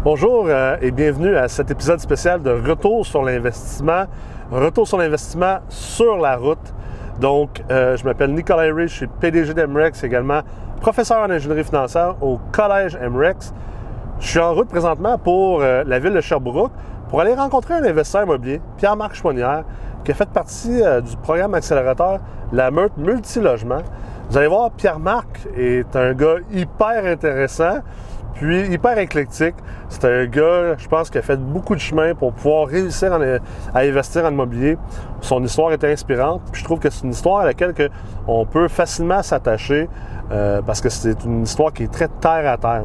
Bonjour et bienvenue à cet épisode spécial de Retour sur l'investissement. Retour sur l'investissement sur la route. Donc, je m'appelle Nicolas Herry, je suis PDG d'MREX, également professeur en ingénierie financière au Collège MREX. Je suis en route présentement pour la ville de Sherbrooke pour aller rencontrer un investisseur immobilier, Pierre-Marc Chouanière, qui a fait partie du programme accélérateur La Meute Multilogement. Vous allez voir, Pierre-Marc est un gars hyper intéressant, puis hyper éclectique. C'est un gars, je pense, qui a fait beaucoup de chemin pour pouvoir réussir à investir en immobilier. Son histoire est inspirante, puis je trouve que c'est une histoire à laquelle on peut facilement s'attacher parce que c'est une histoire qui est très terre à terre.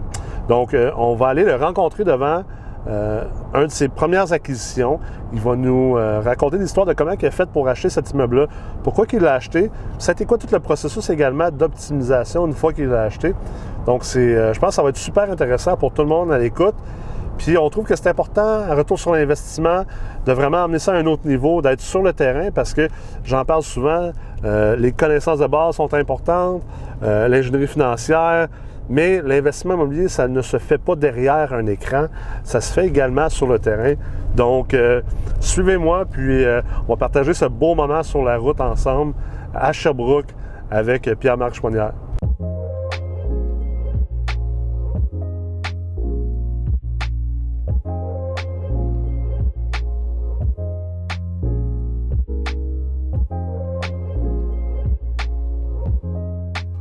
Donc, on va aller le rencontrer devant un de ses premières acquisitions. Il va nous raconter l'histoire de comment il a fait pour acheter cet immeuble-là, pourquoi il l'a acheté, ça a été quoi tout le processus également d'optimisation une fois qu'il l'a acheté. Donc, je pense que ça va être super intéressant pour tout le monde à l'écoute. Puis, on trouve que c'est important, un retour sur l'investissement, de vraiment amener ça à un autre niveau, d'être sur le terrain, parce que j'en parle souvent, les connaissances de base sont importantes, l'ingénierie financière, mais l'investissement immobilier, ça ne se fait pas derrière un écran, ça se fait également sur le terrain. Donc, suivez-moi, puis on va partager ce beau moment sur la route ensemble à Sherbrooke avec Pierre-Marc Chouanière.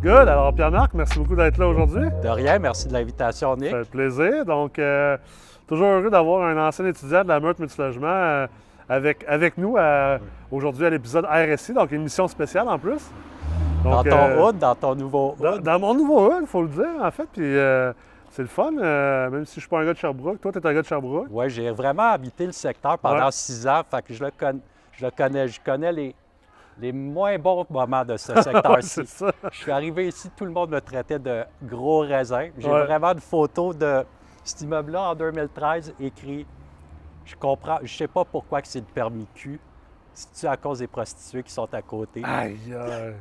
Good. Alors, Pierre-Marc, merci beaucoup d'être là aujourd'hui. De rien, merci de l'invitation, Nick. Ça fait plaisir. Donc, toujours heureux d'avoir un ancien étudiant de la Meute Multilogement avec nous aujourd'hui à l'épisode RSI, donc une mission spéciale en plus. Donc, dans ton hood, dans ton nouveau hood. Dans mon nouveau hood, il faut le dire, en fait. Puis, c'est le fun, même si je ne suis pas un gars de Sherbrooke. Toi, tu es un gars de Sherbrooke. Oui, j'ai vraiment habité le secteur pendant 6 ans, fait que je connais les moins bons moments de ce secteur-ci. C'est ça. Je suis arrivé ici, tout le monde me traitait de gros raisin. J'ai vraiment une photo de cet immeuble-là en 2013 écrit « Je comprends, je sais pas pourquoi que c'est le permis Q. C'est-tu à cause des prostituées qui sont à côté? » Aïe, aïe.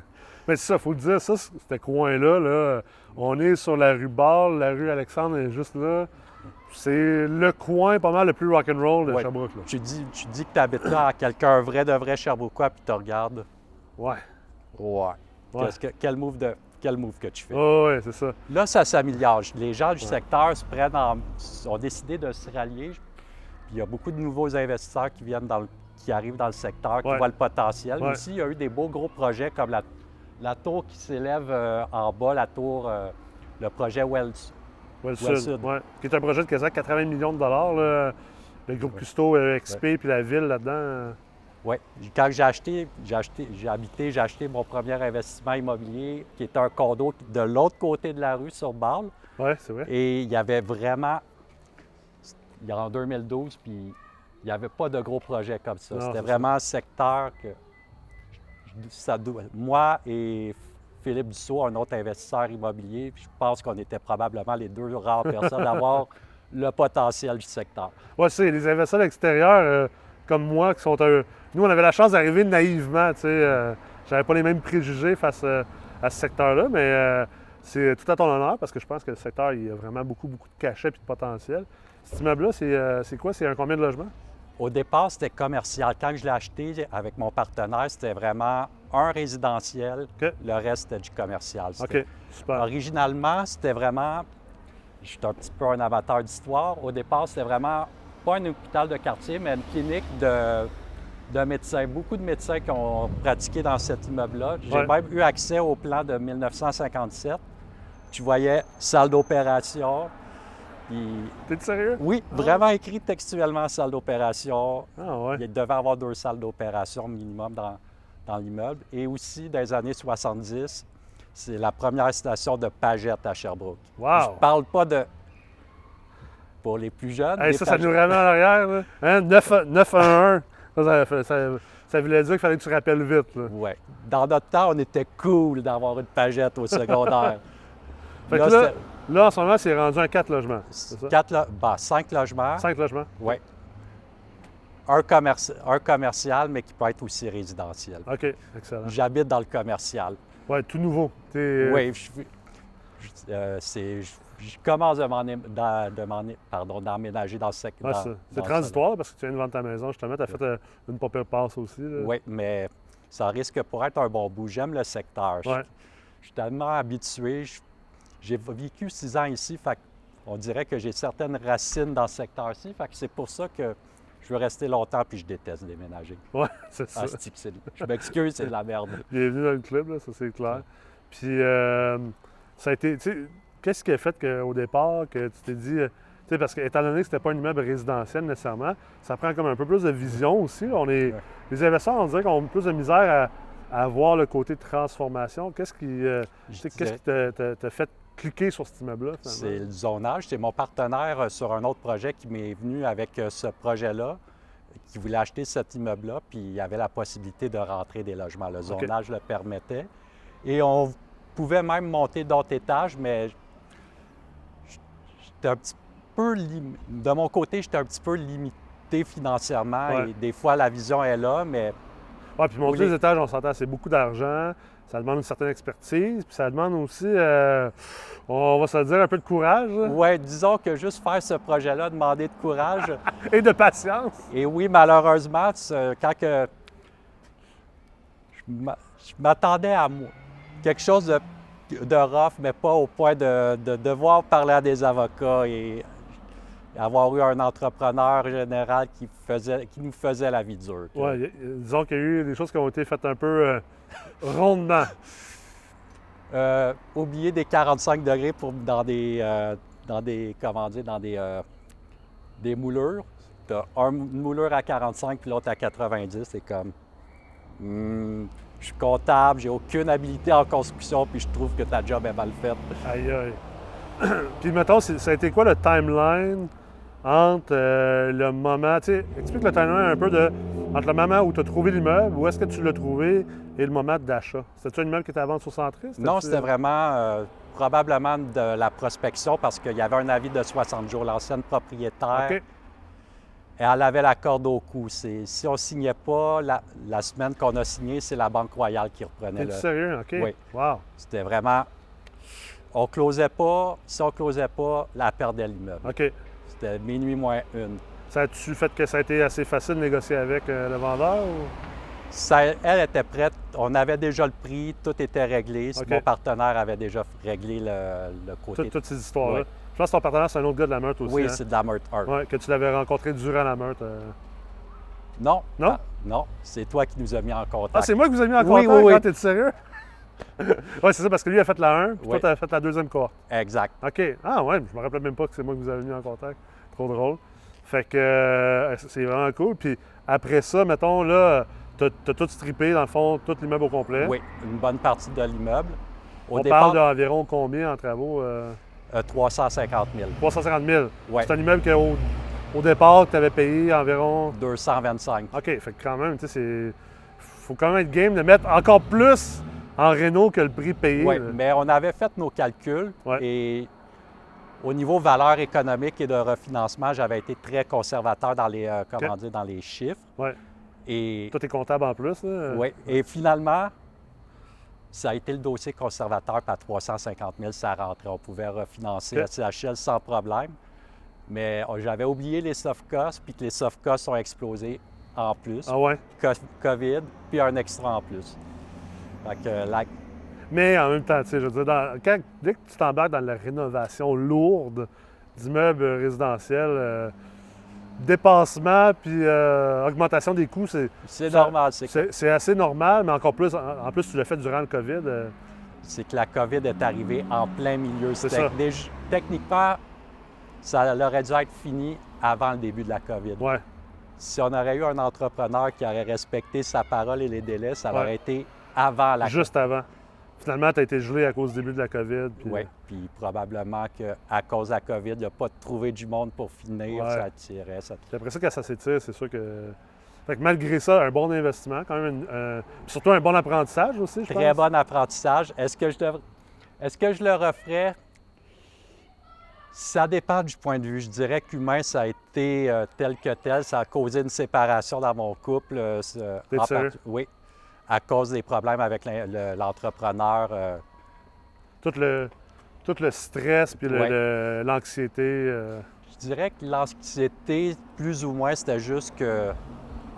Mais c'est ça, il faut le dire, ça, ce coin-là, là, on est sur la rue Ball, la rue Alexandre est juste là. C'est le coin pas mal le plus rock'n'roll de Sherbrooke. Là. Tu dis que tu habites là à quelqu'un vrai de vrai Sherbrookeois, puis tu regardes. Ouais. Ouais. Quel move que tu fais? Oh, oui, c'est ça. Là, ça s'améliore. Les gens du secteur ont décidé de se rallier. Puis il y a beaucoup de nouveaux investisseurs qui arrivent dans le secteur, qui voient le potentiel. Ouais. Aussi, il y a eu des beaux gros projets comme la tour qui s'élève en bas, le projet Wells Sud. Ouais. Qui est un projet de quasiment 80 millions de dollars. Là. Le groupe Custo, XP, puis la ville là-dedans. Oui. Quand j'ai acheté mon premier investissement immobilier, qui était un condo de l'autre côté de la rue, sur Bâle. Oui, c'est vrai. Et il y avait vraiment, en 2012, puis il n'y avait pas de gros projets comme ça. C'était vraiment un secteur que moi et Philippe Dussault, un autre investisseur immobilier, puis je pense qu'on était probablement les deux rares personnes à avoir le potentiel du secteur. Oui, c'est les investisseurs extérieurs comme moi qui sont nous, on avait la chance d'arriver naïvement, tu sais. J'avais pas les mêmes préjugés face à ce secteur-là, mais c'est tout à ton honneur parce que je pense que le secteur, il y a vraiment beaucoup de cachets et de potentiel. Cet immeuble-là, c'est quoi? C'est combien de logements? Au départ, c'était commercial. Quand je l'ai acheté avec mon partenaire, c'était vraiment un résidentiel, le reste, c'était du commercial. OK, super. Originalement, c'était vraiment... Je suis un petit peu un amateur d'histoire. Au départ, c'était vraiment pas un hôpital de quartier, mais une clinique de médecins. Beaucoup de médecins qui ont pratiqué dans cet immeuble-là. J'ai même eu accès au plan de 1957. Tu voyais salle d'opération. T'es sérieux? Oui, vraiment écrit textuellement salle d'opération. Ah ouais. Il devait y avoir 2 salles d'opération minimum dans l'immeuble. Et aussi, dans les années 70, c'est la première station de Pagette à Sherbrooke. Wow! Je parle pas de... Pour les plus jeunes... Hey, ça nous ramène en arrière, là. Hein? 911. Ça voulait dire qu'il fallait que tu rappelles vite. Oui. Dans notre temps, on était cool d'avoir une Pagette au secondaire. Fait que là, en ce moment, c'est rendu un 4 logements. C'est ça? 5 logements. 5 logements? Oui. Un commercial, mais qui peut être aussi résidentiel. OK, excellent. J'habite dans le commercial. Oui, tout nouveau. Oui, je commence d'emménager dans ce secteur. Ouais, c'est transitoire parce que tu viens de vendre ta maison, justement. Tu as fait une pas pire passe aussi. Là. Oui, mais ça risque pour être un bon bout. J'aime le secteur. Ouais. Je suis tellement habitué. J'ai vécu 6 ans ici, fait on dirait que j'ai certaines racines dans ce secteur-ci. Fait que c'est pour ça que je veux rester longtemps puis je déteste déménager. Oui, c'est ça. Je m'excuse, c'est de la merde. Bienvenue dans le club, là, ça c'est clair. Puis ça a été, tu sais, qu'est-ce qui a fait qu'au départ, que tu t'es dit, tu sais, parce qu'étant donné que c'était pas un immeuble résidentiel nécessairement, ça prend comme un peu plus de vision aussi. Les investisseurs, on dirait qu'on a plus de misère à voir le côté de transformation. Qu'est-ce qui t'a fait cliquer sur cet immeuble-là? C'est le zonage. C'est mon partenaire sur un autre projet qui m'est venu avec ce projet-là, qui voulait acheter cet immeuble-là, puis il y avait la possibilité de rentrer des logements. Le zonage le permettait. Et on pouvait même monter d'autres étages, mais j'étais un petit peu de mon côté, j'étais un petit peu limité financièrement. Ouais. Et des fois, la vision est là, mais... Oui, puis monter les étages, on s'entend, c'est beaucoup d'argent. Ça demande une certaine expertise, puis ça demande aussi, on va se le dire, un peu de courage. Oui, disons que juste faire ce projet-là, demander de courage. Et de patience. Et oui, malheureusement, quand que je m'attendais à quelque chose de rough, mais pas au point de devoir parler à des avocats et avoir eu un entrepreneur général qui nous faisait la vie dure. Oui, disons qu'il y a eu des choses qui ont été faites un peu rondement. Oublier des 45 degrés dans des moulures. Tu as une moulure à 45 puis l'autre à 90. C'est comme... je suis comptable, j'ai aucune habilité en construction puis je trouve que ta job est mal faite. Aïe, aïe. Puis mettons, ça a été quoi le timeline entre le moment... Tu sais, explique le timeline un peu entre le moment où tu as trouvé l'immeuble, où est-ce que tu l'as trouvé, et le moment d'achat. C'était-tu un immeuble qui était à vendre sur Centris? Non, c'était vraiment probablement de la prospection parce qu'il y avait un avis de 60 jours. L'ancienne propriétaire, elle avait la corde au cou. Si on ne signait pas, la semaine qu'on a signé, c'est la Banque Royale qui reprenait. T'es sérieux? OK. Oui. Wow. C'était vraiment... On ne closait pas. Si on ne closait pas, elle perdait l'immeuble. OK. C'était minuit moins une. Ça a-tu fait que ça a été assez facile de négocier avec le vendeur? Ou... Elle était prête. On avait déjà le prix. Tout était réglé. Mon partenaire avait déjà réglé le côté. Toutes ces histoires-là. Oui. Je pense que ton partenaire, c'est un autre gars de la Meurthe aussi. Oui, hein? c'est de la Meurthe Art. Oui, que tu l'avais rencontré durant la Meurthe. Non. Non? Ah, non, c'est toi qui nous as mis en contact. Ah, c'est moi qui vous ai mis en contact? Oui. T'es sérieux? Oui, c'est ça, parce que lui a fait la 1, puis toi, tu as fait la deuxième cohorte. Exact. OK. Ah ouais, je me rappelais même pas que c'est moi qui vous avez mis en contact. Trop drôle. Fait que c'est vraiment cool. Puis après ça, mettons, là, t'as tout strippé, dans le fond, tout l'immeuble au complet. Oui, une bonne partie de l'immeuble. On parle d'environ combien en travaux? 350 000. 350 000. Ouais. C'est un immeuble qu'au départ, tu avais payé environ... 225. OK. Fait que quand même, tu sais, faut quand même être game de mettre encore plus en réno que le prix payé. Oui, mais on avait fait nos calculs et au niveau valeur économique et de refinancement, j'avais été très conservateur dans les, dans les chiffres. Oui. Et toi, tu es comptable en plus. Oui. Et finalement, ça a été le dossier conservateur, puis à 350 000, ça rentrait. On pouvait refinancer la CHL sans problème. Mais j'avais oublié les soft costs, puis que les soft costs ont explosé en plus. Ah ouais? COVID, puis un extra en plus. Fait que, mais en même temps, tu sais, je veux dire, dès que tu t'embarques dans la rénovation lourde d'immeubles résidentiels, dépassement puis augmentation des coûts, c'est normal. C'est assez normal, mais encore plus, en plus, tu l'as fait durant le COVID. C'est que la COVID est arrivée en plein milieu. C'est ça. Techniquement, ça aurait dû être fini avant le début de la COVID. Ouais. Si on aurait eu un entrepreneur qui aurait respecté sa parole et les délais, ça aurait été avant la COVID. Juste avant. Finalement, tu as été gelé à cause du début de la COVID. Oui, puis probablement qu'à cause de la COVID, il n'y a pas trouvé du monde pour finir, ça tirait. Puis après ça, quand ça s'étire, c'est sûr que... Fait que malgré ça, un bon investissement, quand même, surtout un bon apprentissage aussi, je pense. Très bon apprentissage. Est-ce que je le referais? Ça dépend du point de vue. Je dirais qu'humain, ça a été tel que tel. Ça a causé une séparation dans mon couple. T'es sérieux? Oui, à cause des problèmes avec l'entrepreneur. Tout le Tout le stress puis l'anxiété. Je dirais que l'anxiété, plus ou moins, c'était juste qu'à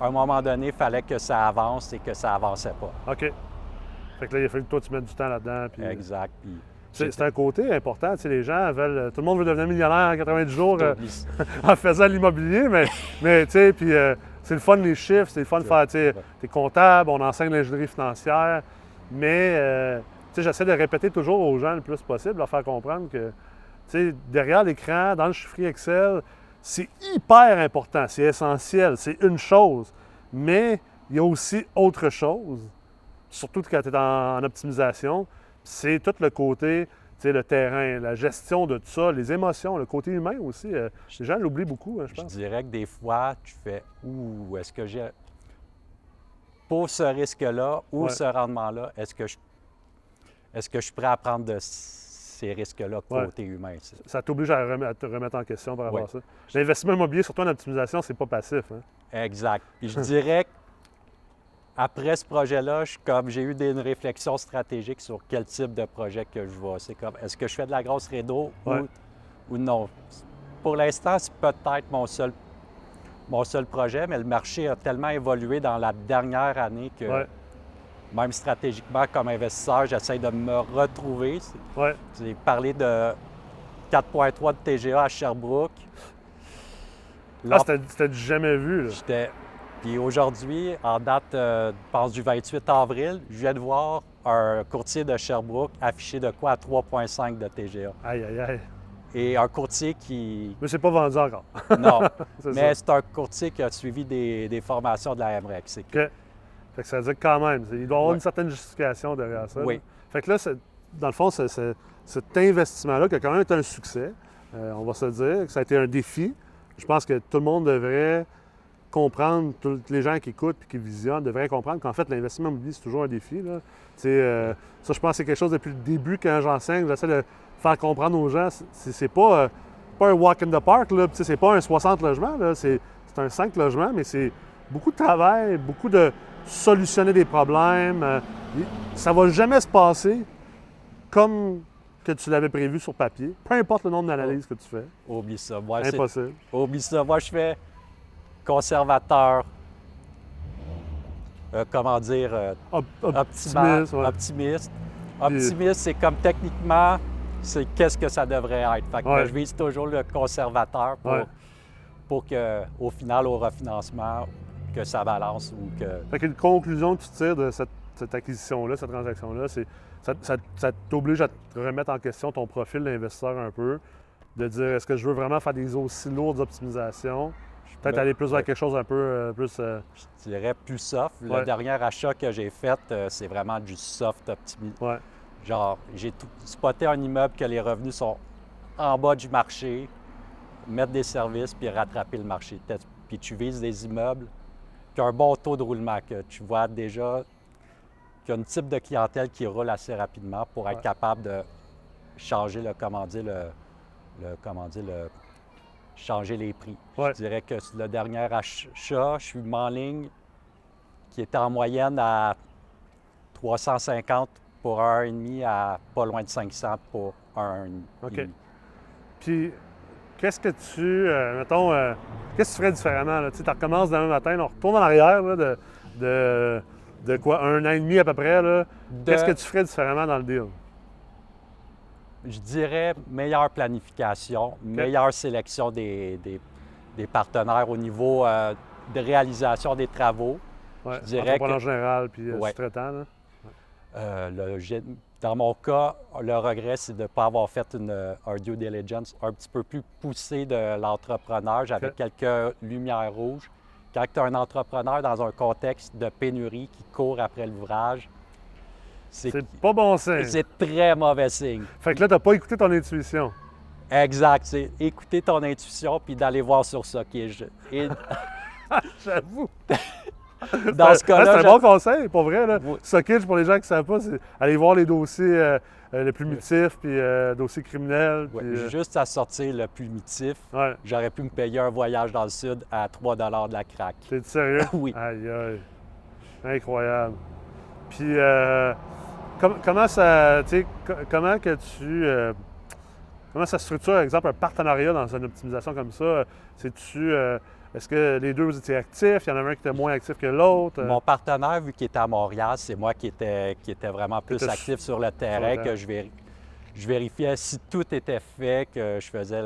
un moment donné, il fallait que ça avance et que ça avançait pas. OK. Fait que là, il a fallu que toi, tu mettes du temps là-dedans. Puis, exact. Puis c'est un côté important. Tu sais, les gens veulent... Tout le monde veut devenir millionnaire en 90 jours T'oublies. en faisant l'immobilier, mais tu sais, puis c'est le fun des chiffres, c'est le fun de faire, tu sais, t'es comptable, on enseigne l'ingénierie financière, mais tu sais, j'essaie de répéter toujours aux gens le plus possible, leur faire comprendre que, tu sais, derrière l'écran, dans le chiffrier Excel, c'est hyper important, c'est essentiel, c'est une chose, mais il y a aussi autre chose, surtout quand tu es en optimisation, c'est tout le côté, tu sais, le terrain, la gestion de tout ça, les émotions, le côté humain aussi. Les gens l'oublient beaucoup, je pense. Je dirais que des fois, tu fais « Ouh, est-ce que j'ai... Pour ce risque-là ou ce rendement-là, est-ce que je suis prêt à prendre de ces risques-là côté humain? » Ça t'oblige à te remettre en question par rapport à ça. L'investissement immobilier, surtout en optimisation, c'est pas passif. Hein? Exact. Puis je dirais que après ce projet-là, j'ai eu une réflexion stratégique sur quel type de projet que je vois. C'est comme, est-ce que je fais de la grosse rédo ou non? Pour l'instant, c'est peut-être mon seul projet, mais le marché a tellement évolué dans la dernière année que même stratégiquement, comme investisseur, j'essaie de me retrouver. J'ai parlé de 4,3 de TGA à Sherbrooke. Là, c'était du jamais vu. Là. Puis aujourd'hui, en date, je pense du 28 avril, je viens de voir un courtier de Sherbrooke affiché de quoi à 3,5 de TGA. Aïe, aïe, aïe. Et un courtier qui... Mais c'est pas vendu encore. Non, mais c'est un courtier qui a suivi des formations de la MREX. OK. Fait que ça veut dire que quand même, il doit y avoir une certaine justification derrière ça. Oui. Là. Fait que là, dans le fond, cet investissement-là qui a quand même été un succès, on va se dire que ça a été un défi. Je pense que tout le monde devrait comprendre, tous les gens qui écoutent et qui visionnent devraient comprendre qu'en fait, l'investissement immobilier, c'est toujours un défi. Là. Ça, je pense que c'est quelque chose depuis le début quand j'enseigne. J'essaie de faire comprendre aux gens, c'est pas un walk in the park, là. C'est pas un 60 logements, là. C'est un 5 logements, mais c'est beaucoup de travail, beaucoup de solutionner des problèmes. Ça va jamais se passer comme que tu l'avais prévu sur papier, peu importe le nombre d'analyses que tu fais. Oublie ça. Moi, impossible. Oublie ça. Moi, je fais conservateur, optimiste. Optimiste. Optimiste, c'est comme techniquement, c'est qu'est-ce que ça devrait être. Fait que je vise toujours le conservateur pour qu'au final, au refinancement, que ça balance ou que... Fait qu'une conclusion que tu tires de cette acquisition-là, cette transaction-là, c'est ça t'oblige à te remettre en question ton profil d'investisseur un peu, de dire est-ce que je veux vraiment faire des aussi lourdes optimisations, peut-être aller plus vers quelque chose un peu plus... Je dirais plus soft. Le dernier achat que j'ai fait, c'est vraiment du soft optimisation. Genre, j'ai spoté un immeuble que les revenus sont en bas du marché, mettre des services puis rattraper le marché. Puis tu vises des immeubles qui ont un bon taux de roulement, que tu vois déjà qu'il y a un type de clientèle qui roule assez rapidement pour être capable de changer changer les prix. Je dirais que le dernier achat, je suis en ligne qui était en moyenne à 350 pour 1,5 à pas loin de 500 pour 1,5. OK. Puis, qu'est-ce que qu'est-ce que tu ferais différemment? Là? Tu recommences demain matin, on retourne en arrière là, de quoi, 1 an et demi à peu près. Qu'est-ce que tu ferais différemment dans le deal? Je dirais meilleure planification, meilleure sélection des partenaires au niveau de réalisation des travaux. Je dirais en général, puis sous-traitant. Dans mon cas, le regret, c'est de ne pas avoir fait un due diligence un petit peu plus poussé de l'entrepreneur. J'avais quelques lumières rouges. Quand tu es un entrepreneur dans un contexte de pénurie qui court après l'ouvrage, c'est pas bon signe. C'est très mauvais signe. Fait que là, tu n'as pas écouté ton intuition. Exact. C'est écouter ton intuition puis d'aller voir sur ça qui est... J'avoue. Dans ce cas-là, c'est un bon conseil, pour vrai. Là. Sockage, pour les gens qui ne savent pas, c'est aller voir les dossiers les plus mutifs, puis dossiers criminels. Puis, juste à sortir le plus mutif, j'aurais pu me payer un voyage dans le sud à 3 $ de la craque. T'es sérieux? Oui. Aïe, aïe. Incroyable. Puis, comment ça, tu sais, comment que tu comment ça se structure, par exemple, un partenariat dans une optimisation comme ça? Est-ce que les deux, vous étiez actifs? Il y en avait un qui était moins actif que l'autre? Mon partenaire, vu qu'il était à Montréal, c'est moi qui était vraiment plus actif sur le terrain, que je vérifiais si tout était fait, que je faisais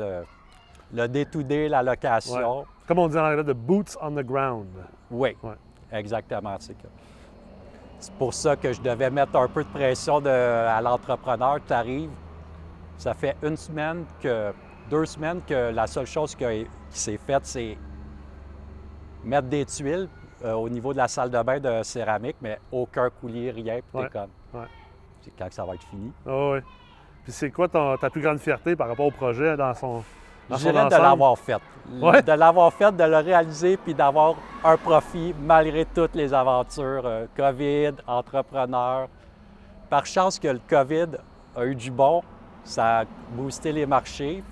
le day-to-day, la location. Ouais. Comme on dit en anglais, de boots on the ground. Oui, exactement. C'est pour ça que je devais mettre un peu de pression à l'entrepreneur. Tu arrives, ça fait 2 semaines que la seule chose qui s'est faite, c'est mettre des tuiles au niveau de la salle de bain de céramique, mais aucun coulier, rien, puis t'es comme. C'est quand que ça va être fini. Oui. Puis c'est quoi ta plus grande fierté par rapport au projet dans son Je dirais de l'avoir fait. De l'avoir fait, de le réaliser, puis d'avoir un profit malgré toutes les aventures. COVID, entrepreneur. Par chance que le COVID a eu du bon, ça a boosté les marchés.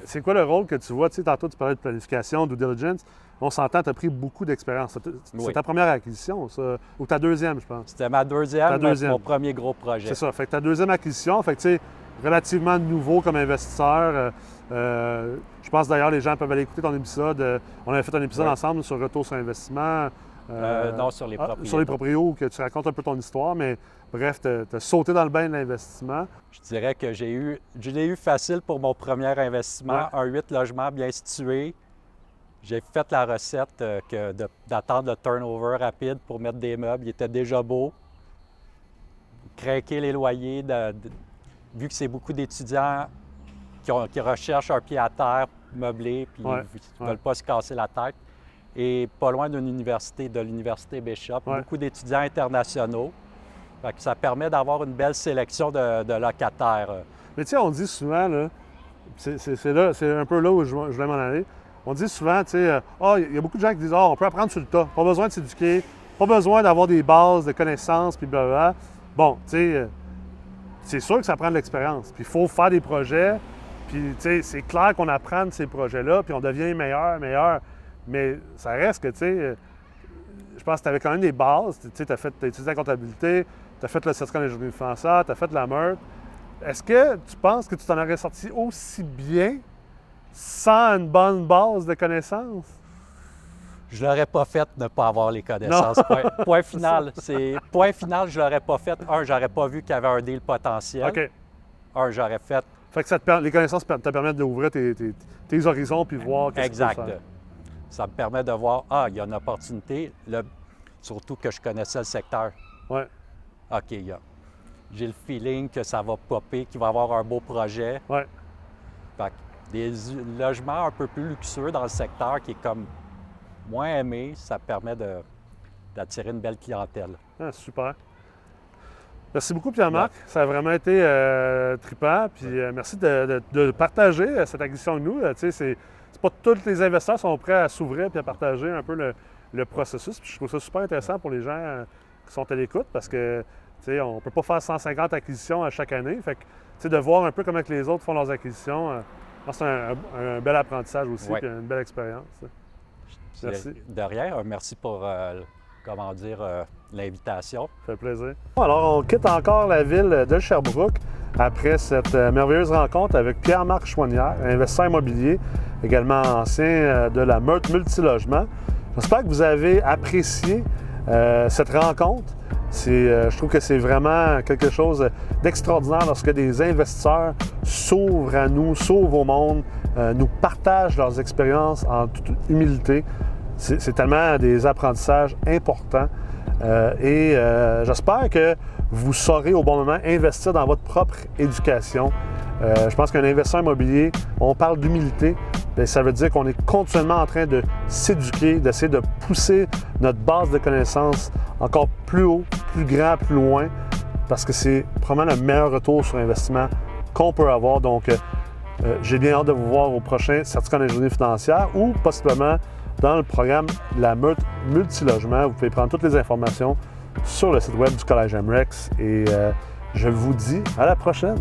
C'est quoi le rôle que tu vois? Tu sais, tantôt, tu parlais de planification, due diligence. On s'entend, tu as pris beaucoup d'expérience. C'est ta première acquisition, ça? Ou ta deuxième, je pense? C'était ma deuxième, mais c'est mon premier gros projet. C'est ça. Fait que ta deuxième acquisition, fait que tu sais, relativement nouveau comme investisseur. Je pense d'ailleurs, les gens peuvent aller écouter ton épisode. On avait fait un épisode ensemble sur retour sur investissement. Non, sur les propriétés. Sur les propriétés, que tu racontes un peu ton histoire, mais bref, tu as sauté dans le bain de l'investissement. Je dirais que je l'ai eu facile pour mon premier investissement. Un 8 logements bien situé. J'ai fait la recette d'attendre le turnover rapide pour mettre des meubles. Il était déjà beau. Craquer les loyers, vu que c'est beaucoup d'étudiants qui recherchent un pied à terre meublé, puis ils ne veulent pas se casser la tête. Et pas loin de l'université Bishop, beaucoup d'étudiants internationaux. Fait que ça permet d'avoir une belle sélection de locataires. Mais tu sais, on dit souvent, là, c'est un peu là où je voulais m'en aller. On dit souvent, tu sais, il y a beaucoup de gens qui disent, on peut apprendre sur le tas, pas besoin de s'éduquer, pas besoin d'avoir des bases de connaissances, puis blablabla. Bon, tu sais, c'est sûr que ça prend de l'expérience. Puis il faut faire des projets, puis tu sais, c'est clair qu'on apprend de ces projets-là, puis on devient meilleur. Mais ça reste que, tu sais, je pense que tu avais quand même des bases. Tu sais, tu as étudié la comptabilité, tu as fait le certificat d'ingénierie financière, tu as fait la MERT. Est-ce que tu penses que tu t'en aurais sorti aussi bien sans une bonne base de connaissances? Je ne l'aurais pas fait de ne pas avoir les connaissances. Point final. Point final, je ne l'aurais pas fait. Un, j'aurais pas vu qu'il y avait un deal potentiel. OK. Un, j'aurais fait. Fait que les connaissances te permettent d'ouvrir tes horizons puis voir qu'est-ce que tu peux faire. Ça me permet de voir, il y a une opportunité, surtout que je connaissais le secteur. Oui. OK, j'ai le feeling que ça va popper, qu'il va y avoir un beau projet. Oui. Fait que des logements un peu plus luxueux dans le secteur qui est comme moins aimé, ça permet d'attirer une belle clientèle. Ah, super. Merci beaucoup, Pierre-Marc. Ça a vraiment été trippant. Puis merci de partager cette acquisition avec nous. Tu sais, c'est pas tous les investisseurs sont prêts à s'ouvrir et à partager un peu le processus. Puis je trouve ça super intéressant pour les gens qui sont à l'écoute parce que, tu sais, on ne peut pas faire 150 acquisitions à chaque année. Fait que, tu sais, de voir un peu comment les autres font leurs acquisitions, c'est un bel apprentissage aussi, puis une belle expérience. Merci. De rien. Merci pour, l'invitation. Ça fait plaisir. Alors, on quitte encore la ville de Sherbrooke après cette merveilleuse rencontre avec Pierre-Marc Chouanière, investisseur immobilier, également ancien de la Meurthe Multilogement. J'espère que vous avez apprécié cette rencontre. Je trouve que c'est vraiment quelque chose d'extraordinaire lorsque des investisseurs s'ouvrent à nous, s'ouvrent au monde, nous partagent leurs expériences en toute humilité. C'est tellement des apprentissages importants et j'espère que vous saurez au bon moment investir dans votre propre éducation. Je pense qu'un investisseur immobilier, on parle d'humilité, bien, ça veut dire qu'on est continuellement en train de s'éduquer, d'essayer de pousser notre base de connaissances encore plus haut, plus grand, plus loin, parce que c'est probablement le meilleur retour sur investissement qu'on peut avoir. Donc, j'ai bien hâte de vous voir au prochain certificat d'ingénierie financière ou possiblement dans le programme La Meurthe Multilogement. Vous pouvez prendre toutes les informations sur le site web du Collège MREX et je vous dis à la prochaine.